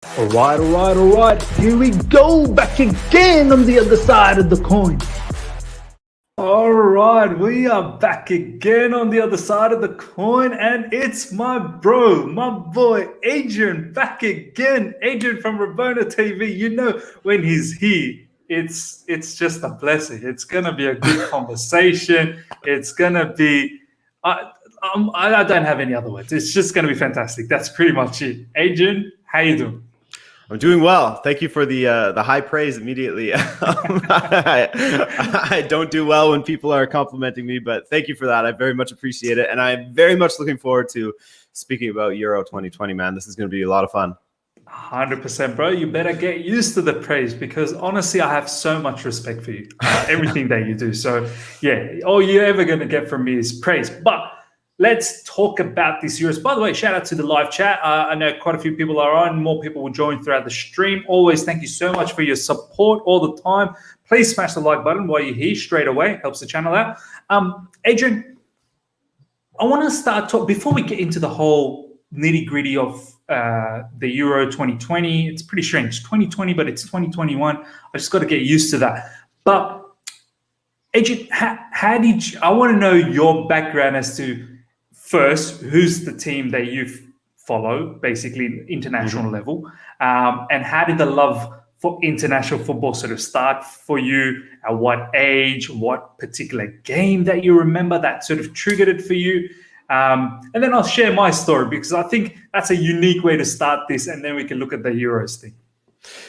All right. Here we go, back again on the other side of the coin. All right, we are back again on the other side of the coin, and it's my bro, my boy, Adrian, back again. Adrian from Rabona TV. You know, when he's here, it's just a blessing. It's gonna be a good conversation. It's gonna be. I don't have any other words. It's just gonna be fantastic. That's pretty much it. Adrian, how you doing? I'm doing well. Thank you for the high praise immediately. I don't do well when people are complimenting me, but thank you for that. I very much appreciate it. And I'm very much looking forward to speaking about Euro 2020, man. This is going to be a lot of fun. 100%, bro. You better get used to the praise because honestly, I have so much respect for you, everything that you do. So yeah, all you're ever going to get from me is praise. But let's talk about this Euros. By the way, shout out to the live chat. I know quite a few people are on. More people will join throughout the stream. Always thank you so much for your support all the time. Please smash the like button while you're here straight away. Helps the channel out. Adrian, I want to start before we get into the whole nitty-gritty of the Euro 2020. It's pretty strange. 2020, but it's 2021. I just got to get used to that. But Adrian, how did you, I want to know your background as to first, who's the team that you follow, basically international level, and how did the love for international football sort of start for you? At what age? What particular game that you remember that sort of triggered it for you? And then I'll share my story because I think that's a unique way to start this, and then we can look at the Euros thing.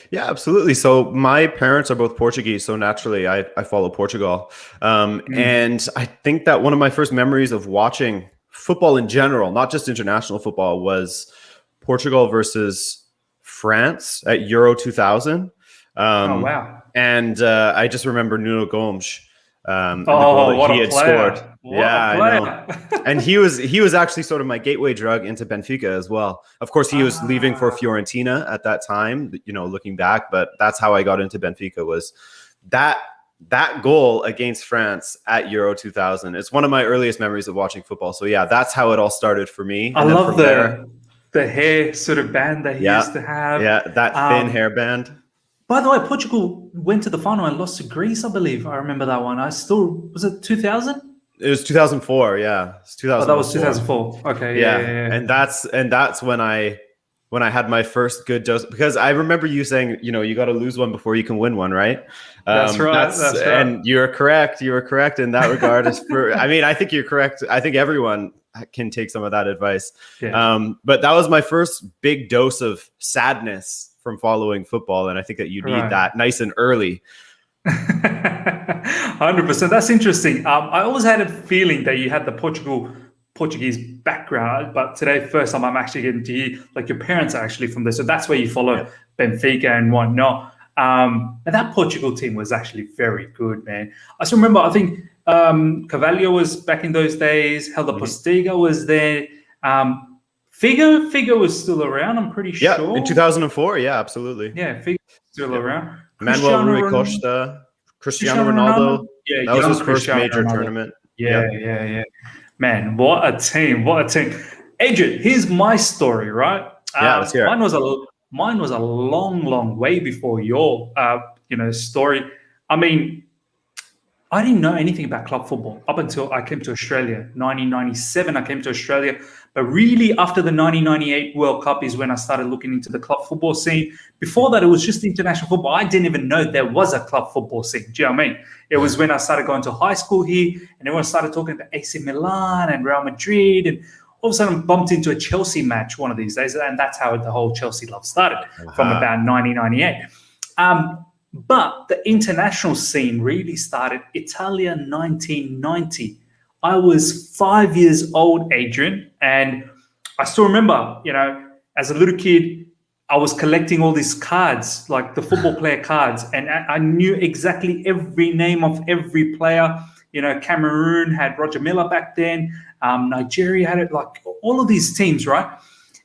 Yeah, absolutely. So my parents are both Portuguese, so naturally I follow Portugal. And I think that one of my first memories of watching football in general, not just international football, was Portugal versus France at Euro 2000. Oh, wow. And I just remember Nuno Gomes. What he had scored. I know. And he was actually sort of my gateway drug into Benfica as well. Of course, he was leaving for Fiorentina at that time, you know, looking back, but that's how I got into Benfica, was that goal against France at Euro 2000. It's one of my earliest memories of watching football. So yeah, that's how it all started for me. I love the hair sort of band that he used to have. Yeah, that thin hairband. By the way, Portugal went to the final and lost to Greece, I believe. I remember that one. Was it 2000? It was 2004, yeah. It's 2004. Oh, that was 2004. Okay, yeah. And that's when I had my first good dose, because I remember you saying, you know, you got to lose one before you can win one, right? That's right. And you're correct. You were correct in that regard. I mean, I think you're correct. I think everyone can take some of that advice. Yeah. But that was my first big dose of sadness from following football, and I think that you need that nice and early. 100%. That's interesting. I always had a feeling that you had the Portuguese background, but today, first time I'm actually getting to hear, like, your parents are actually from there, so that's where you follow Benfica and whatnot. And that Portugal team was actually very good, man. I still remember, I think Carvalho was back in those days. Helder Postiga was there. Figo was still around, I'm pretty sure. Yeah, in 2004, yeah, absolutely. Yeah, Figo was still around. Manuel Rui Costa, Cristiano Ronaldo. Yeah, that was his first major tournament. Yeah. Man, what a team! Adrian, here's my story, right? Yeah, let's hear it. Mine was a long way before your, story. I mean, I didn't know anything about club football up until I came to Australia. 1997, I came to Australia. But really, after the 1998 World Cup is when I started looking into the club football scene. Before that, it was just international football. I didn't even know there was a club football scene. Do you know what I mean? It was when I started going to high school here, and everyone started talking about AC Milan and Real Madrid, and all of a sudden bumped into a Chelsea match one of these days, and that's how the whole Chelsea love started from about 1998. But the international scene really started Italia 1990. I was 5 years old, Adrian, and I still remember, you know, as a little kid, I was collecting all these cards, like the football player cards, and I knew exactly every name of every player. You know, Cameroon had Roger Milla back then. Nigeria had it, like all of these teams, right?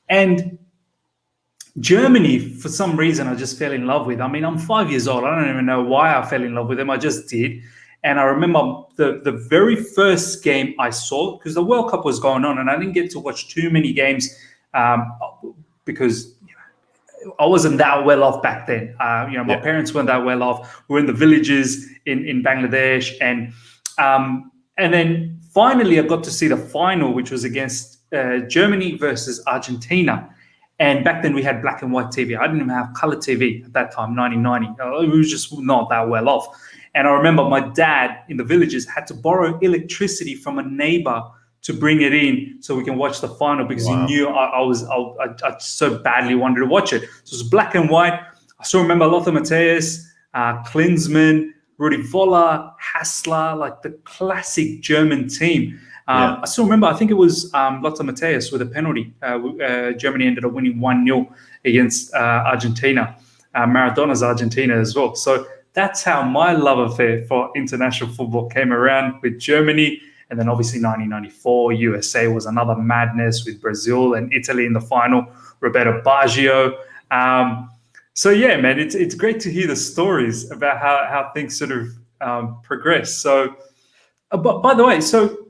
And Germany, for some reason, I just fell in love with. I mean, I'm 5 years old. I don't even know why I fell in love with them. I just did. And I remember the very first game I saw, because the World Cup was going on, and I didn't get to watch too many games because I wasn't that well off back then. My parents weren't that well off. We were in the villages in Bangladesh, and then finally I got to see the final, which was against Germany versus Argentina. And back then we had black and white TV. I didn't even have color TV at that time, 1990. We was just not that well off. And I remember my dad in the villages had to borrow electricity from a neighbor to bring it in so we can watch the final, because he knew I so badly wanted to watch it. So it was black and white. I still remember Lothar Matthäus, Klinsmann, Rudi Völler, Hassler, like the classic German team. I still remember, I think it was Lothar Matthäus with a penalty. Germany ended up winning 1-0 against Argentina. Maradona's Argentina as well. So that's how my love affair for international football came around with Germany. And then obviously 1994, USA was another madness with Brazil and Italy in the final, Roberto Baggio. So yeah, man, it's great to hear the stories about how things sort of progress. So, but by the way, so,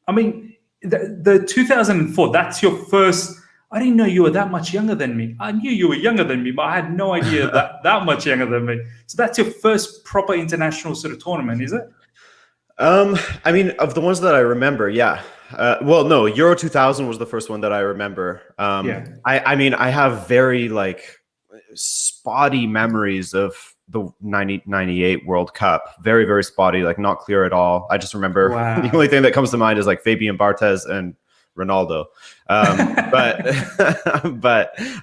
I mean, the 2004, that's your first, I didn't know you were that much younger than me. I knew you were younger than me, but I had no idea that much younger than me. So that's your first proper international sort of tournament, is it? I mean, of the ones that I remember, yeah. Well, no, Euro 2000 was the first one that I remember. I mean, I have very like spotty memories of the 1998 World Cup. Very, very spotty, like not clear at all. I just remember the only thing that comes to mind is like Fabian Barthez and Ronaldo. But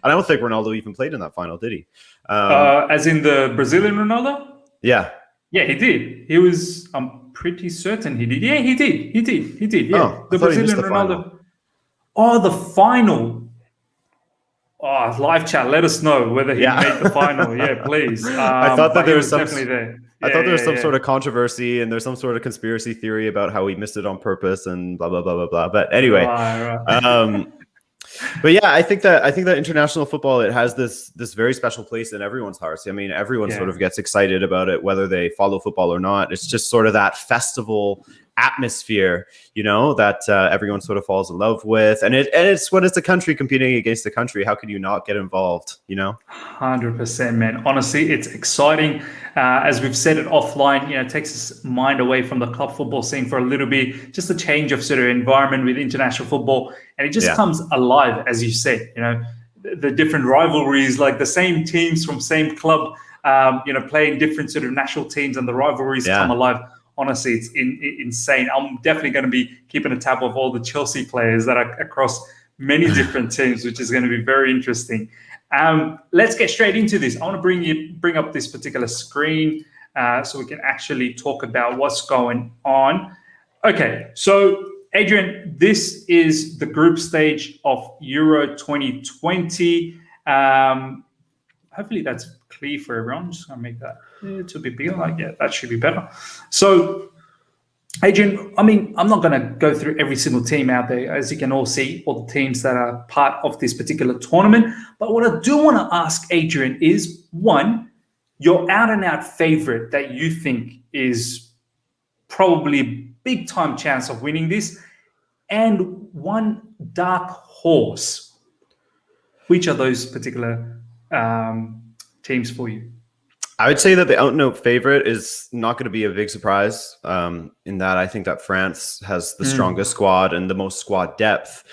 I don't think Ronaldo even played in that final, did he? As in the Brazilian Ronaldo? Yeah. Yeah, he did. He was, I'm pretty certain he did. Yeah, he did. Yeah. Oh, the Brazilian Ronaldo. Oh, the final. Oh, live chat. Let us know whether he made the final. Yeah, please. I thought that there was definitely there. I thought there was some sort of controversy and there's some sort of conspiracy theory about how he missed it on purpose and blah blah blah blah blah. But anyway, right. But yeah, I think that international football, it has this very special place in everyone's hearts. I mean, everyone sort of gets excited about it, whether they follow football or not. It's just sort of that festival atmosphere, you know, that everyone sort of falls in love with, and it's when it's a country competing against a country. How can you not get involved? You know, 100%, man. Honestly, it's exciting. As we've said it offline, you know, it takes its mind away from the club football scene for a little bit, just a change of sort of environment with international football, and it just comes alive, as you said. You know, the different rivalries, like the same teams from same club, you know, playing different sort of national teams, and the rivalries come alive. Honestly, it's insane. I'm definitely going to be keeping a tab of all the Chelsea players that are across many different teams, which is going to be very interesting. Let's get straight into this. I want to bring up this particular screen so we can actually talk about what's going on. Okay, so Adrian, this is the group stage of Euro 2020. Hopefully that's clear for everyone. I'm just going to make that to be bigger. Like, yeah, that should be better. So, Adrian, I mean, I'm not going to go through every single team out there. As you can all see, all the teams that are part of this particular tournament. But what I do want to ask, Adrian, is one, your out-and-out favorite that you think is probably big time chance of winning this, and one dark horse. Which are those particular teams for you? I would say that the out-and-out favorite is not going to be a big surprise, in that I think that France has the strongest squad and the most squad depth.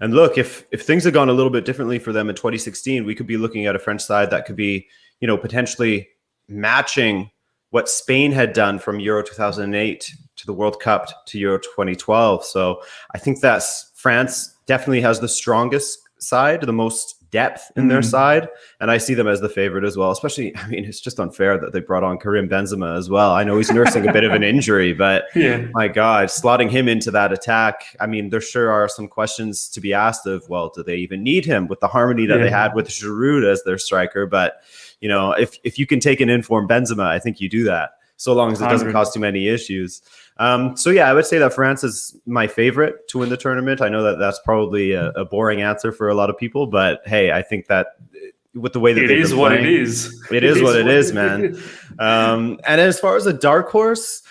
And look, if things had gone a little bit differently for them in 2016, we could be looking at a French side that could be, you know, potentially matching what Spain had done from Euro 2008 to the World Cup to Euro 2012. So I think that France definitely has the strongest side, the most depth in their side, and I see them as the favorite as well. Especially, I mean, it's just unfair that they brought on Karim Benzema as well. I know he's nursing a bit of an injury, but my God, slotting him into that attack, I mean, there sure are some questions to be asked of, well, do they even need him with the harmony that they had with Giroud as their striker? But, you know, if you can take an informed Benzema, I think you do that, so long as it doesn't cause too many issues. So yeah, I would say that France is my favorite to win the tournament. I know that that's probably a boring answer for a lot of people, but hey, I think that with the way that it is what it is, it is what it is, man. And as far as a dark horse,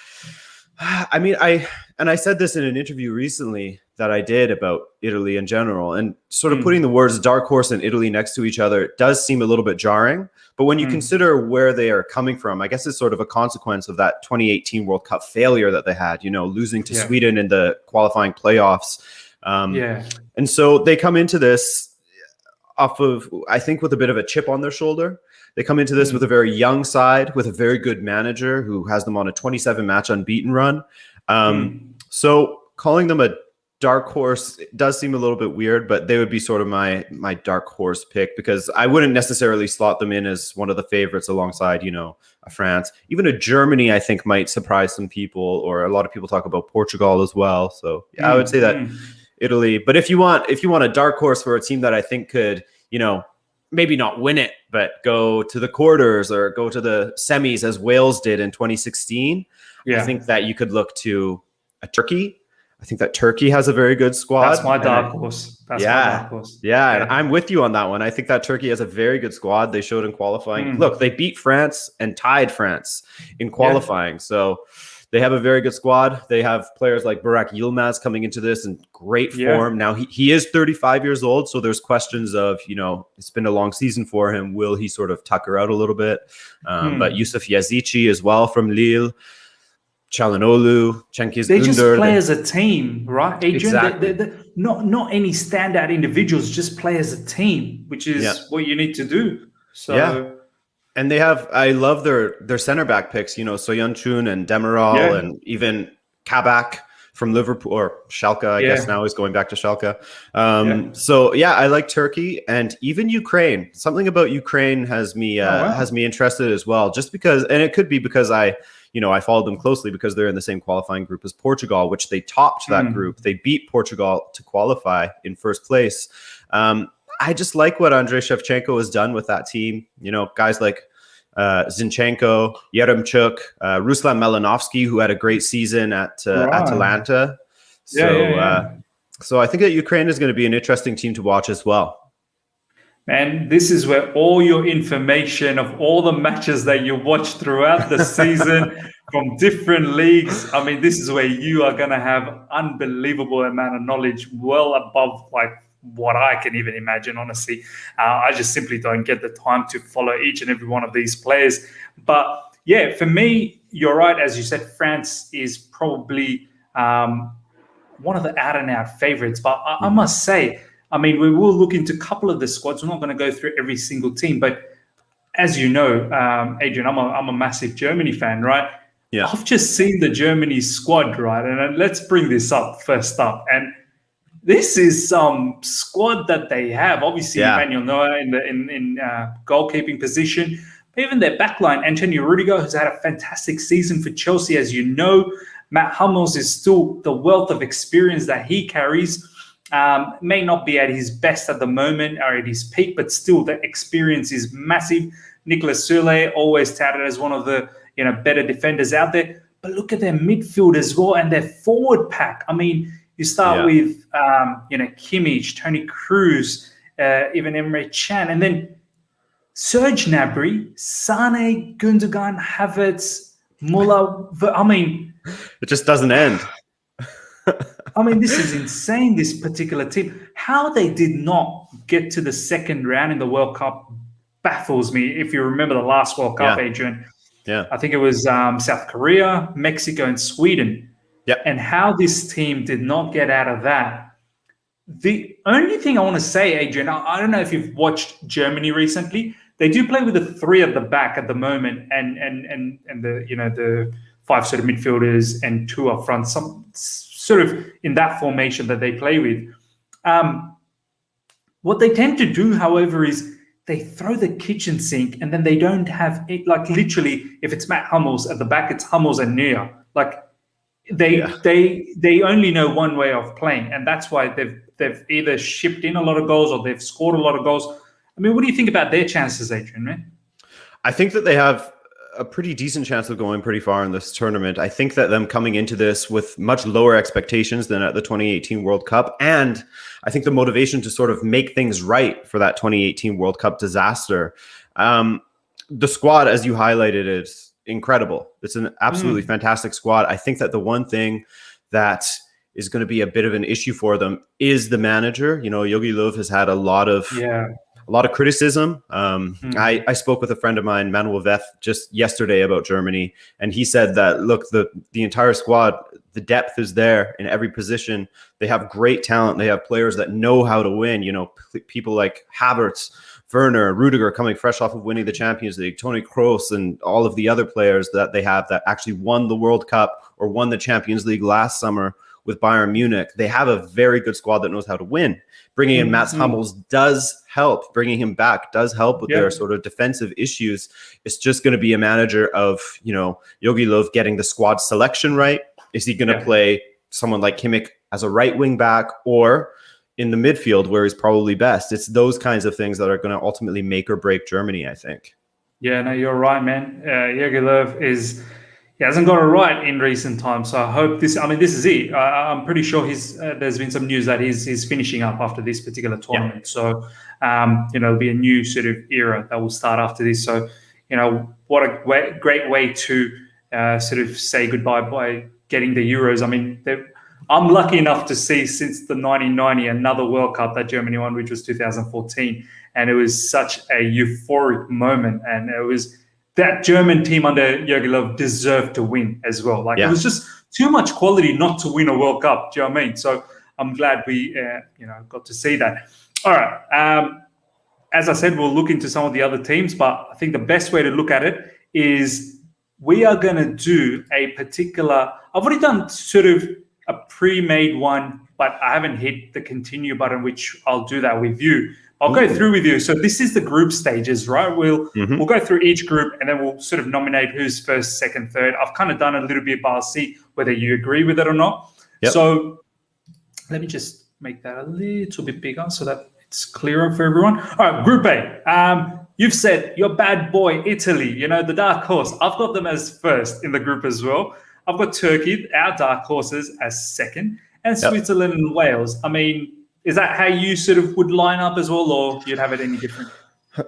I mean, I said this in an interview recently, that I did about Italy in general, and sort of putting the words dark horse and Italy next to each other does seem a little bit jarring. But when you consider where they are coming from, I guess it's sort of a consequence of that 2018 World Cup failure that they had, losing to Sweden in the qualifying playoffs. And so they come into this off of, I think, with a bit of a chip on their shoulder. They come into this with a very young side, with a very good manager who has them on a 27-match unbeaten run. So calling them a dark horse, it does seem a little bit weird, but they would be sort of my dark horse pick, because I wouldn't necessarily slot them in as one of the favorites alongside, a France. Even a Germany, I think, might surprise some people, or a lot of people talk about Portugal as well. So yeah, I would say that Italy. But if you want a dark horse for a team that I think could, maybe not win it, but go to the quarters or go to the semis as Wales did in 2016, I think that you could look to a Turkey. I think that Turkey has a very good squad. That's my dark horse. My dark horse. Yeah, and I'm with you on that one. I think that Turkey has a very good squad. They showed in qualifying. Look, they beat France and tied France in qualifying. So they have a very good squad. They have players like Burak Yilmaz coming into this in great form. Now, he is 35 years old, so there's questions of, it's been a long season for him. Will he sort of tucker out a little bit? But Yusuf Yazici as well from Lille. Çalhanoğlu, Cengiz They just Ünder. play as a team, right, Adrian? Exactly. They're not any standout individuals, just play as a team, which is what you need to do. So and they have, I love their center back picks, Soyun Chun and Demiral and even Kabak from Liverpool, or Schalke, I guess now he's going back to Schalke. So yeah, I like Turkey and even Ukraine. Something about Ukraine has me interested as well, just because, and it could be because I followed them closely because they're in the same qualifying group as Portugal, which they topped that group. They beat Portugal to qualify in first place. I just like what Andrei Shevchenko has done with that team. Guys like Zinchenko, Yaremchuk, Ruslan Malinovsky, who had a great season at Atalanta. So I think that Ukraine is going to be an interesting team to watch as well. Man, this is where all your information of all the matches that you watch throughout the season from different leagues, I mean, this is where you are going to have unbelievable amount of knowledge, well above like what I can even imagine, honestly. I just simply don't get the time to follow each and every one of these players. But yeah, for me, you're right. As you said, France is probably one of the out-and-out favorites. But I must say, I mean, we will look into a couple of the squads. We're not going to go through every single team. But as you know, Adrian, I'm a massive Germany fan, right? Yeah. I've just seen the Germany squad, right? And let's bring this up first up. And this is some squad that they have. Obviously, Emmanuel Neuer in goalkeeping position. But even their backline, Antonio Rudiger, has had a fantastic season for Chelsea. As you know, Matt Hummels is still the wealth of experience that he carries. May not be at his best at the moment or at his peak, but still the experience is massive. Nicolas Sule, always touted as one of the better defenders out there. But look at their midfield as well and their forward pack. I mean, you start with Kimmich, Toni Kroos, even Emre Can, and then Serge Gnabry, Sane, Gundogan, Havertz, Muller. I mean, it just doesn't end. I mean, this is insane, this particular team. How they did not get to the second round in the World Cup baffles me. If you remember the last World Cup, Adrian, I think it was South Korea, Mexico, and Sweden. Yeah. And how this team did not get out of that. The only thing I want to say, Adrian, I don't know if you've watched Germany recently. They do play with the three at the back at the moment, and the five sort of midfielders and two up front. Some sort of in that formation that they play with. What they tend to do, however, is they throw the kitchen sink, and then they don't have it. Like literally, if it's Matt Hummels at the back, it's Hummels and Neuer. Like. They only know one way of playing, and that's why they've either shipped in a lot of goals or they've scored a lot of goals. I mean, what do you think about their chances, Adrian, man? I think that they have a pretty decent chance of going pretty far in this tournament. I think that them coming into this with much lower expectations than at the 2018 World Cup, and I think the motivation to sort of make things right for that 2018 World Cup disaster. The squad, as you highlighted, is incredible. It's an absolutely fantastic squad. I think that the one thing that is going to be a bit of an issue for them is the manager. You know, Jogi Löw has had a lot of criticism. I spoke with a friend of mine, Manuel Veth, just yesterday about Germany, and he said that, look, the entire squad, the depth is there in every position. They have great talent. They have players that know how to win. You know, people like Havertz, Werner, Rudiger coming fresh off of winning the Champions League, Toni Kroos, and all of the other players that they have that actually won the World Cup or won the Champions League last summer with Bayern Munich. They have a very good squad that knows how to win. Bringing in Mats Hummels does help. Bringing him back does help with their sort of defensive issues. It's just going to be a manager of, you know, Jogi Löw getting the squad selection right. Is he going to play someone like Kimmich as a right wing back or in the midfield where he's probably best? It's those kinds of things that are going to ultimately make or break Germany, I think. Yeah, no, you're right, man. Jogi Löw he hasn't got it right in recent times. So I hope this is it. I'm pretty sure there's been some news that he's finishing up after this particular tournament. Yeah. So, there'll be a new sort of era that will start after this. So, what a great way to sort of say goodbye by getting the Euros. I mean, I'm lucky enough to see since the 1990 another World Cup that Germany won, which was 2014. And it was such a euphoric moment. And it was that German team under Jogi Löw deserved to win as well. It was just too much quality not to win a World Cup. Do you know what I mean? So I'm glad we, got to see that. All right. As I said, we'll look into some of the other teams, but I think the best way to look at it is we are going to do a particular. I've already done sort of a pre-made one, but I haven't hit the continue button, which I'll do that with you. I'll go through with you. So this is the group stages, right? We'll go through each group and then we'll sort of nominate who's first, second, third. I've kind of done a little bit, but I'll see whether you agree with it or not. Yep. So let me just make that a little bit bigger so that it's clearer for everyone. All right, Group A. You've said your bad boy, Italy, the dark horse. I've got them as first in the group as well. I've got Turkey, our dark horses, as second, and Switzerland and Wales. I mean, is that how you sort of would line up as well, or you'd have it any different?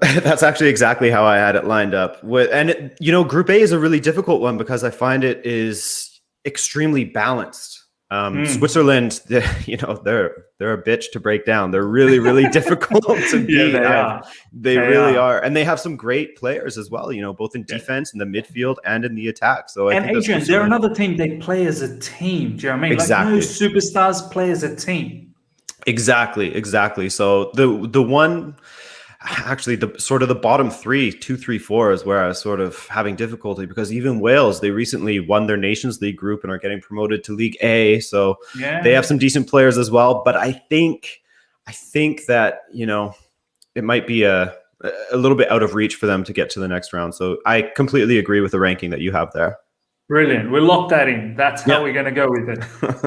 That's actually exactly how I had it lined up. Group A is a really difficult one because I find it is extremely balanced. Switzerland, they're a bitch to break down. They're really, really difficult to beat. They really are. And they have some great players as well, both in defense, in the midfield, and in the attack. So Adrian, they're another team. They play as a team. Do you know what I mean? Exactly. Like, no superstars play as a team. Exactly. So the one, actually, the bottom 3, 2, 3, 4 is where I was sort of having difficulty because even Wales, they recently won their Nations League group and are getting promoted to League A. So they have some decent players as well. But I think that, it might be a little bit out of reach for them to get to the next round. So I completely agree with the ranking that you have there. Brilliant. We'll lock that in. That's how we're going to go with it.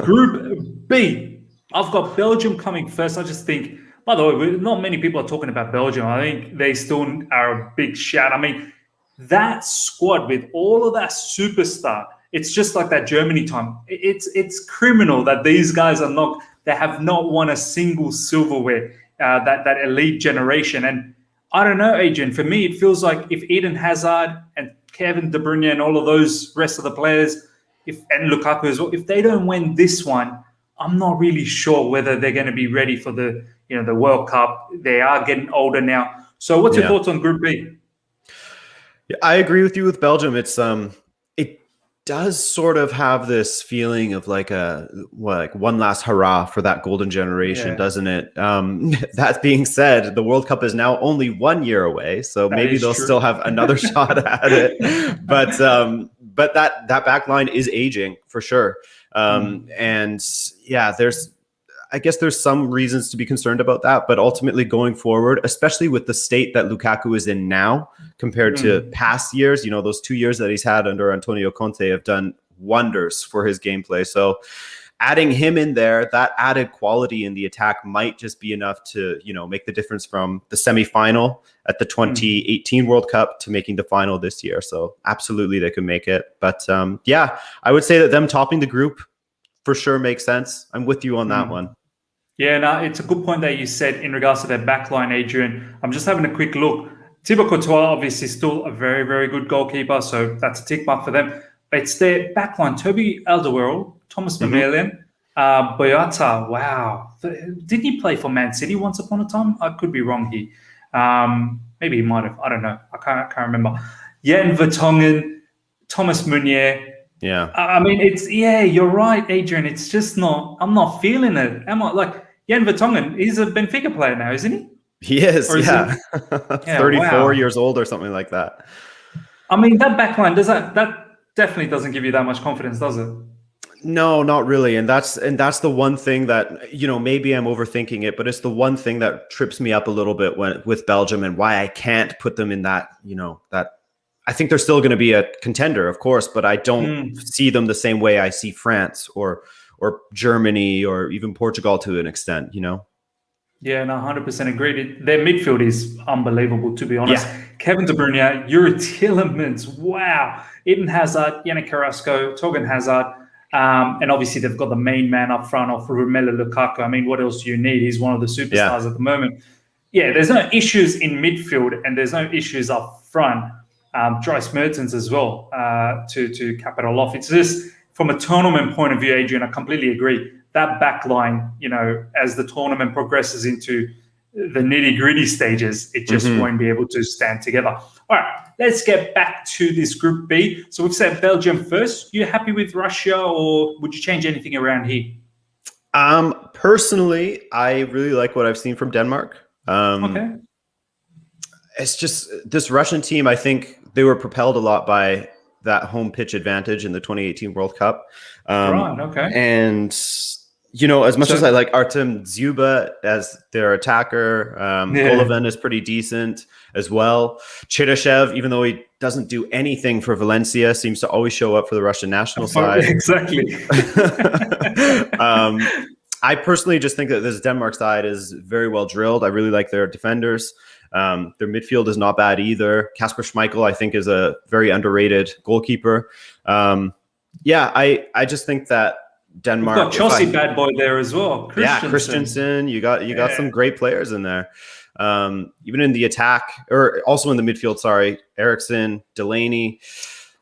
Group B. I've got Belgium coming first. I just think, by the way, not many people are talking about Belgium. I think they still are a big shout. I mean, that squad with all of that superstar, it's just like that Germany time. It's criminal that these guys they have not won a single silverware, that elite generation. And I don't know, Adrian, for me, it feels like if Eden Hazard and Kevin De Bruyne and all of those rest of the players, and Lukaku as well, if they don't win this one, I'm not really sure whether they're going to be ready for the World Cup. They are getting older now. So what's your thoughts on Group B? Yeah, I agree with you with Belgium. It's it does sort of have this feeling of like one last hurrah for that golden generation, doesn't it? That being said, the World Cup is now only 1 year away, so maybe they'll still have another shot at it. But that back line is aging for sure. There's some reasons to be concerned about that, but ultimately going forward, especially with the state that Lukaku is in now compared to past years, those 2 years that he's had under Antonio Conte have done wonders for his gameplay. So adding him in there, that added quality in the attack might just be enough to, make the difference from the semifinal at the 2018 World Cup to making the final this year. So absolutely they could make it. But I would say that them topping the group for sure makes sense. I'm with you on that one. Yeah, no, it's a good point that you said in regards to their backline, Adrian. I'm just having a quick look. Thibaut Courtois, obviously, still a very, very good goalkeeper, so that's a tick mark for them. But it's their backline: Toby Alderweireld, Thomas Vermaelen, Boyata, wow. Didn't he play for Man City once upon a time? I could be wrong here. Maybe he might have. I don't know. I can't remember. Jan Vertonghen, Thomas Meunier. Yeah. I mean, you're right, Adrian. It's just not, I'm not feeling it. Am I? Like, Jan Vertonghen, he's a Benfica player now, isn't he? He is, Or is yeah. he? Yeah, 34 wow. years old or something like that. I mean, that backline, that definitely doesn't give you that much confidence, does it? No, not really. And that's the one thing that, maybe I'm overthinking it, but it's the one thing that trips me up a little bit with Belgium, and why I can't put them in that, that I think they're still going to be a contender, of course, but I don't see them the same way I see France or Germany or even Portugal to an extent, Yeah, no, 100% agreed. Their midfield is unbelievable, to be honest. Yeah. Kevin De Bruyne, Yuri Tielemans, wow. Eden Hazard, Yannick Carrasco, Torgan Hazard, and obviously they've got the main man up front of Romelu Lukaku. I mean, what else do you need? He's one of the superstars at the moment. Yeah, there's no issues in midfield and there's no issues up front. Dries Mertens as well to cap it all off. It's just from a tournament point of view, Adrian, I completely agree. That back line, as the tournament progresses into the nitty-gritty stages, it just won't be able to stand together. All right, let's get back to this Group B. So we've said Belgium first. You happy with Russia, or would you change anything around here? Personally, I really like what I've seen from Denmark. Okay. It's just this Russian team, I think they were propelled a lot by that home pitch advantage in the 2018 World Cup. Right, okay. And, as much as I like Artem Dzyuba as their attacker, Golovin is pretty decent as well. Cheryshev, even though he doesn't do anything for Valencia, seems to always show up for the Russian national side. Exactly. I personally just think that this Denmark side is very well drilled. I really like their defenders. Their midfield is not bad either. Kasper Schmeichel, I think, is a very underrated goalkeeper. I just think that Denmark. You've got Chelsea bad boy there as well. Christensen. You got some great players in there. Even in the attack, or also in the midfield. Sorry, Eriksson, Delaney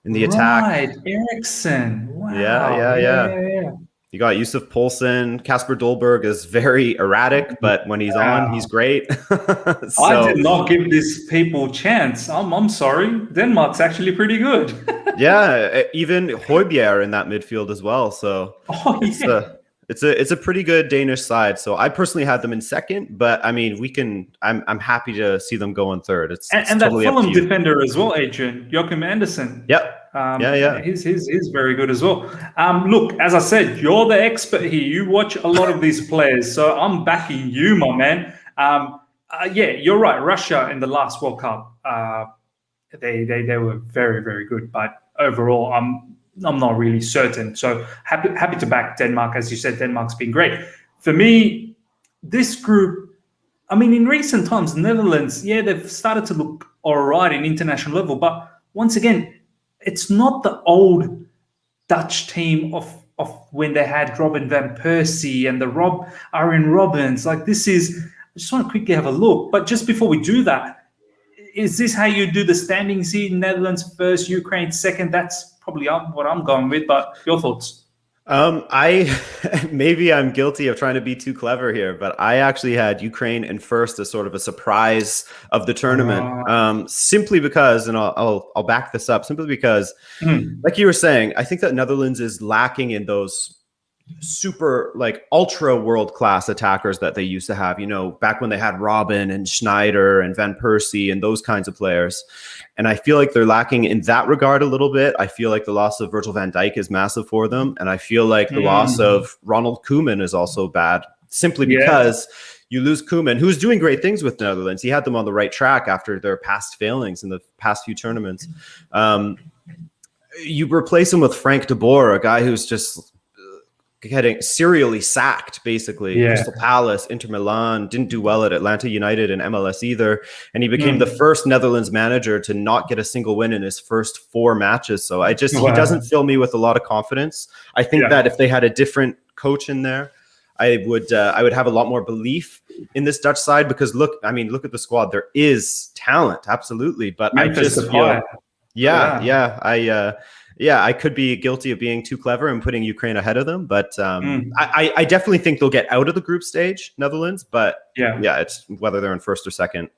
in the attack. Right, Eriksson. Wow. Yeah. You got Yusuf Poulsen. Kasper Dolberg is very erratic, but when he's on, he's great. I did not give these people a chance. I'm sorry. Denmark's actually pretty good. Yeah, even Højbjerg in that midfield as well. So it's a pretty good Danish side. So I personally had them in second, but I mean, I'm happy to see them go in third. It's and totally that up to Fulham you. Defender as well, Adrian, Joachim Andersen. Yep. He's very good as well. Look, as I said, you're the expert here. You watch a lot of these players, so I'm backing you, my man. You're right. Russia in the last World Cup, they were very, very good, but overall, I'm not really certain. So happy to back Denmark. As you said, Denmark's been great. For me, this group, I mean, in recent times, Netherlands, they've started to look all right in international level, but once again, it's not the old Dutch team of when they had Robin van Persie and the Arjen Robbins. Like, this is, I just want to quickly have a look. But just before we do that, is this how you do the standings here? Netherlands first, Ukraine second. That's probably what I'm going with. But your thoughts? Maybe I'm guilty of trying to be too clever here, but I actually had Ukraine in first as sort of a surprise of the tournament. Simply because, and I'll back this up, simply because, like you were saying, I think that Netherlands is lacking in those super, like, ultra world-class attackers that they used to have, back when they had Robin and Schneider and Van Persie and those kinds of players. And I feel like they're lacking in that regard a little bit. I feel like the loss of Virgil van Dijk is massive for them. And I feel like the loss of Ronald Koeman is also bad, simply because you lose Koeman, who's doing great things with the Netherlands. He had them on the right track after their past failings in the past few tournaments. You replace him with Frank de Boer, a guy who's just getting serially sacked, basically. Crystal Palace, Inter Milan, didn't do well at Atlanta United and MLS either. And he became the first Netherlands manager to not get a single win in his first 4 matches. So he doesn't fill me with a lot of confidence. I think that if they had a different coach in there, I would have a lot more belief in this Dutch side, because look at the squad. There is talent, absolutely. But Memphis, I just feel, yeah, I could be guilty of being too clever and putting Ukraine ahead of them, but I definitely think they'll get out of the group stage, Netherlands. But yeah, it's whether they're in first or second.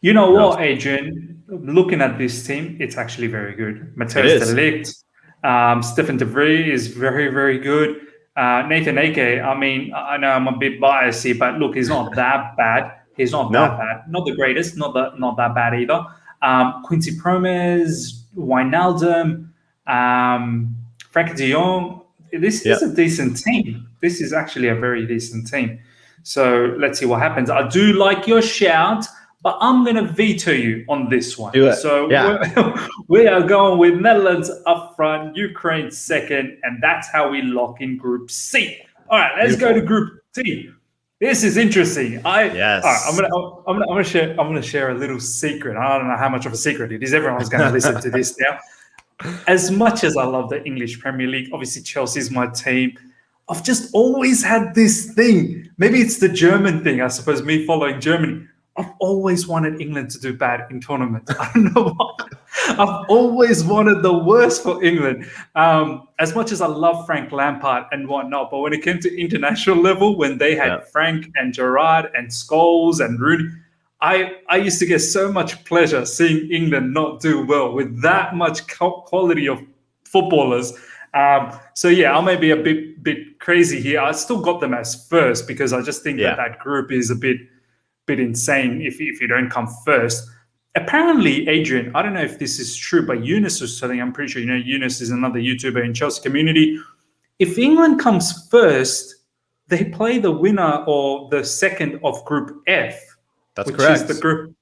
You know what, Adrian? Looking at this team, it's actually very good. Matthijs de Ligt, Stefan de Vrij is very, very good. Nathan Ake, I mean, I know I'm a bit biased here, but look, he's not that bad. He's not that bad. Not the greatest, not that bad either. Quincy Promes, Wijnaldum, Frank de Jong. This is a decent team. This is actually a very decent team. So let's see what happens. I do like your shout, but I'm going to veto you on this one. Do it. So we are going with Netherlands up front, Ukraine second, and that's how we lock in Group C. All right, let's go to Group D. This is interesting. I'm gonna share a little secret. I don't know how much of a secret it is. Everyone's going to listen to this now. As much as I love the English Premier League, obviously Chelsea's my team. I've just always had this thing. Maybe it's the German thing. I suppose me following Germany. I've always wanted England to do bad in tournaments. I don't know why. I've always wanted the worst for England. As much as I love Frank Lampard and whatnot, but when it came to international level, when they had Frank and Gerrard and Scholes and Rooney, I used to get so much pleasure seeing England not do well with that much quality of footballers. So yeah, I may be a bit crazy here. I still got them as first because I just think that group is a bit insane if you don't come first. Apparently, Adrian, I don't know if this is true, but Eunice was telling, I'm pretty sure, Eunice is another YouTuber in Chelsea community. If England comes first, they play the winner or the second of Group F. That's correct. Is the group.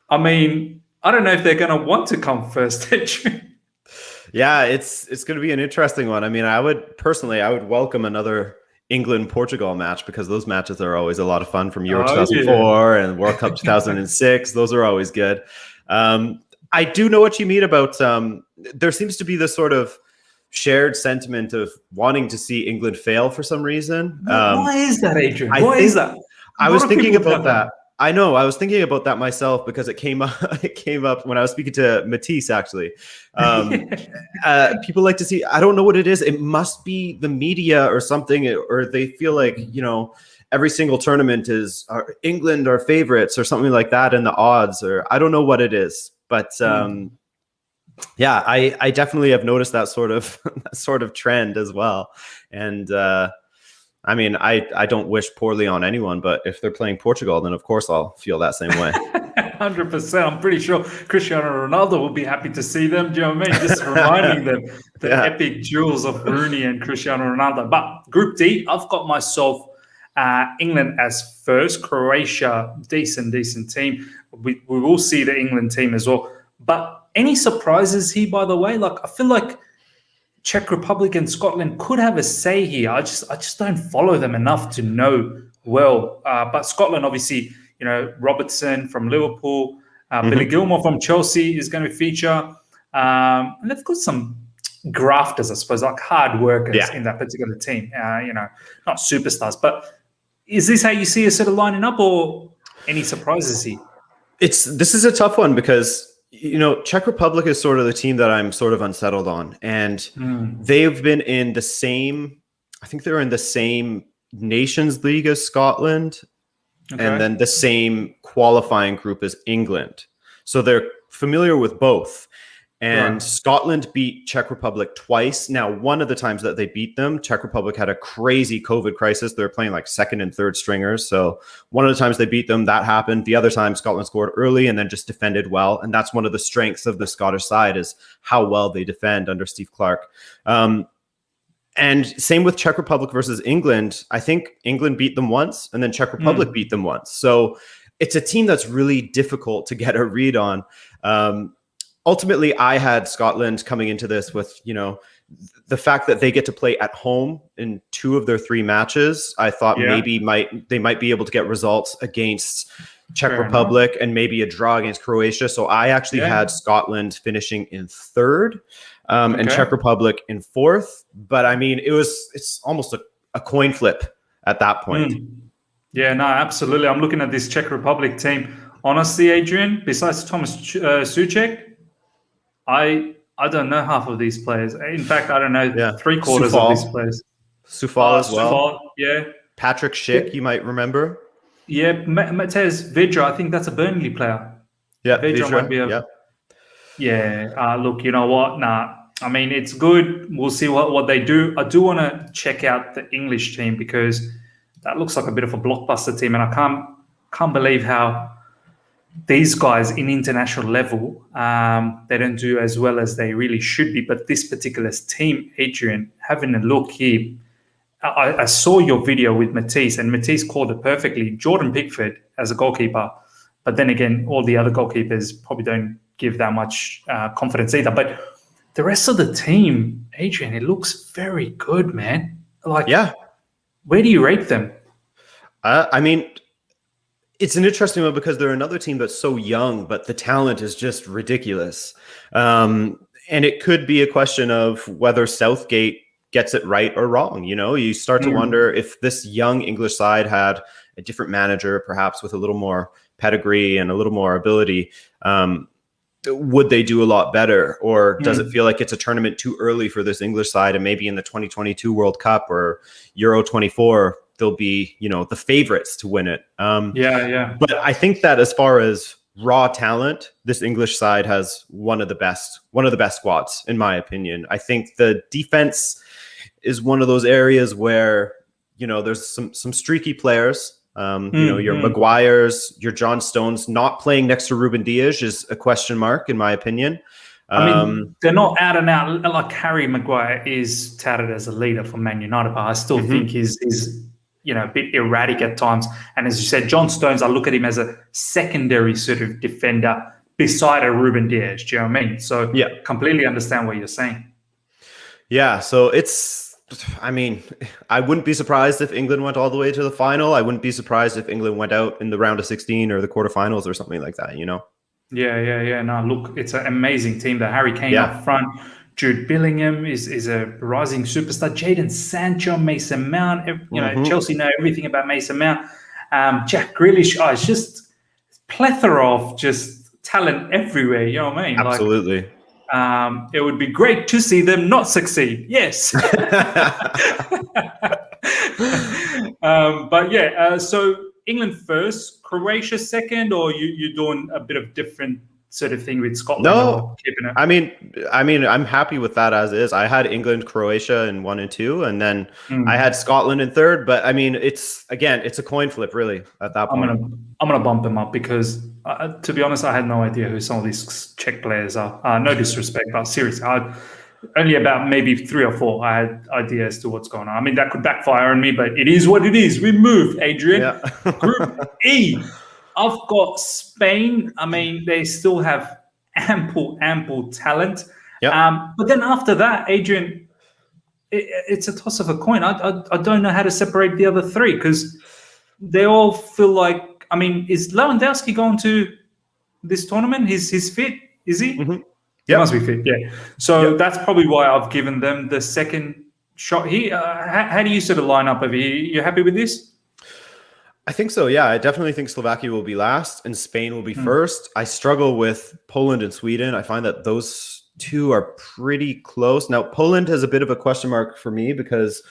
I mean, I don't know if they're going to want to come first, Adrian. Yeah, it's going to be an interesting one. I mean, I would welcome another England-Portugal match because those matches are always a lot of fun from Euro 2004 and World Cup 2006. Those are always good. I do know what you mean about there seems to be this sort of shared sentiment of wanting to see England fail for some reason. Why is that, Adrian? Why is that? I was thinking about that. I know. I was thinking about that myself because it came up. It came up when I was speaking to Matisse. Actually, people like to see. I don't know what it is. It must be the media or something, or they feel like every single tournament is England are favorites or something like that in the odds. Or I don't know what it is, but yeah, I definitely have noticed that sort of trend as well, and. I mean, I don't wish poorly on anyone, but if they're playing Portugal, then of course I'll feel that same way. 100%. I'm pretty sure Cristiano Ronaldo will be happy to see them. Do you know what I mean? Just reminding them the epic duels of Rooney and Cristiano Ronaldo. But Group D, I've got myself England as first, Croatia, decent team. We will see the England team as well. But any surprises here, by the way? Like, I feel like Czech Republic and Scotland could have a say here. I just don't follow them enough to know well. But Scotland, obviously, Robertson from Liverpool, Billy Gilmore from Chelsea is going to feature. And they've got some grafters, I suppose, like hard workers in that particular team. Not superstars. But is this how you see us sort of lining up, or any surprises here? This is a tough one because Czech Republic is sort of the team that I'm sort of unsettled on, and they've been in the same. I think they're in the same Nations League as Scotland, and then the same qualifying group as England. So they're familiar with both. And Scotland beat Czech Republic twice. Now, one of the times that they beat them, Czech Republic had a crazy COVID crisis. They were playing like second and third stringers. So one of the times they beat them, that happened. The other time, Scotland scored early and then just defended well. And that's one of the strengths of the Scottish side is how well they defend under Steve Clarke. And same with Czech Republic versus England. I think England beat them once and then Czech Republic beat them once. So it's a team that's really difficult to get a read on. Ultimately, I had Scotland coming into this with, the fact that they get to play at home in 2 of their 3 matches. I thought maybe they might be able to get results against Czech Republic and maybe a draw against Croatia. So I actually had Scotland finishing in 3rd and Czech Republic in 4th. But I mean, it's almost a coin flip at that point. Yeah, no, absolutely. I'm looking at this Czech Republic team. Honestly, Adrian, besides Thomas Souček, I I don't know half of these players. In fact, I don't know Yeah. three-quarters of these players. Soufal as well. Soufal, yeah. Patrick Schick, you might remember. Yeah, Matej Vidra, I think that's a Burnley player. Yeah, Vidra might be a... yeah. Yeah, look, you know what? Nah, I mean, it's good. We'll see what they do. I do want to check out the English team because that looks like a bit of a blockbuster team, and I can't believe how these guys in international level, they don't do as well as they really should be. But this particular team, Adrian, having a look here, I saw your video with Matisse, and Matisse called it perfectly. Jordan Pickford as a goalkeeper, but then again, all the other goalkeepers probably don't give that much confidence either. But the rest of the team, Adrian, it looks very good, man. Like, yeah, where do you rate them? I mean, it's an interesting one because they're another team that's so young, but the talent is just ridiculous. And it could be a question of whether Southgate gets it right or wrong. You know, you start to wonder if this young English side had a different manager, perhaps with a little more pedigree and a little more ability, would they do a lot better? Or does it feel like it's a tournament too early for this English side, and maybe in the 2022 World Cup or Euro 24, they'll be, you know, the favorites to win it. But I think that as far as raw talent, this English side has one of the best squads, in my opinion. I think the defense is one of those areas where, you know, there's some streaky players. You know, your Maguires, your John Stones. Not playing next to Ruben Dias is a question mark, in my opinion. I mean, they're not out and out. Like Harry Maguire is touted as a leader for Man United, but I still think he's you know, a bit erratic at times. And as you said, John Stones, I look at him as a secondary sort of defender beside a Ruben Dias. Do you know what I mean? So yeah, completely understand what you're saying. Yeah, so I mean, I wouldn't be surprised if England went all the way to the final. I wouldn't be surprised if England went out in the round of 16 or the quarterfinals or something like that, you know? Yeah. No, look, it's an amazing team. The Harry Kane up front. Jude Bellingham is a rising superstar. Jadon Sancho, Mason Mount. You know, Chelsea know everything about Mason Mount. Jack Grealish. Oh, it's just plethora of just talent everywhere. You know what I mean? Absolutely. Like, it would be great to see them not succeed. Yes. But yeah, so England first, Croatia second, or you're doing a bit of different sort of thing with Scotland? No, I mean, I'm happy with that as is. I had England, Croatia in 1 and 2, and then I had Scotland in third. But I mean, it's a coin flip, really. At that point, I'm gonna bump them up because, to be honest, I had no idea who some of these Czech players are. No disrespect, but seriously, only about maybe 3 or 4 I had idea as to what's going on. I mean, that could backfire on me, but it is what it is. We move, Adrian. Yeah. Group E. I've got Spain. I mean, they still have ample talent. Yep. But then after that, Adrian, it's a toss of a coin. I don't know how to separate the other 3 because they all feel like, I mean, is Lewandowski going to this tournament? He's fit, is he? Mm-hmm. He must be fit, yeah. So that's probably why I've given them the second shot here. How do you sort of line up? Are you happy with this? I think so, yeah. I definitely think Slovakia will be last and Spain will be first. I struggle with Poland and Sweden. I find that those 2 are pretty close. Now, Poland has a bit of a question mark for me because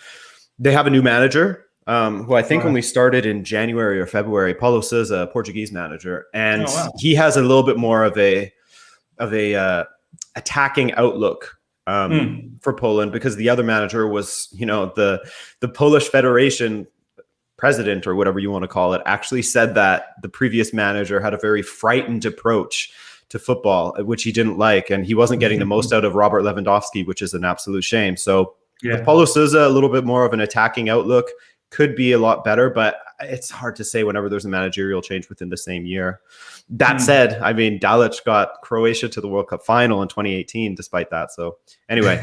they have a new manager who I think only started in January or February. Paulo Sousa, Portuguese manager. And he has a little bit more of a attacking outlook for Poland because the other manager was, you know, the Polish Federation president, or whatever you want to call it, actually said that the previous manager had a very frightened approach to football, which he didn't like, and he wasn't getting the most out of Robert Lewandowski, which is an absolute shame. So with Paulo Sousa, a little bit more of an attacking outlook could be a lot better, but it's hard to say whenever there's a managerial change within the same year. That said, I mean, Dalic got Croatia to the World Cup final in 2018, despite that. So anyway,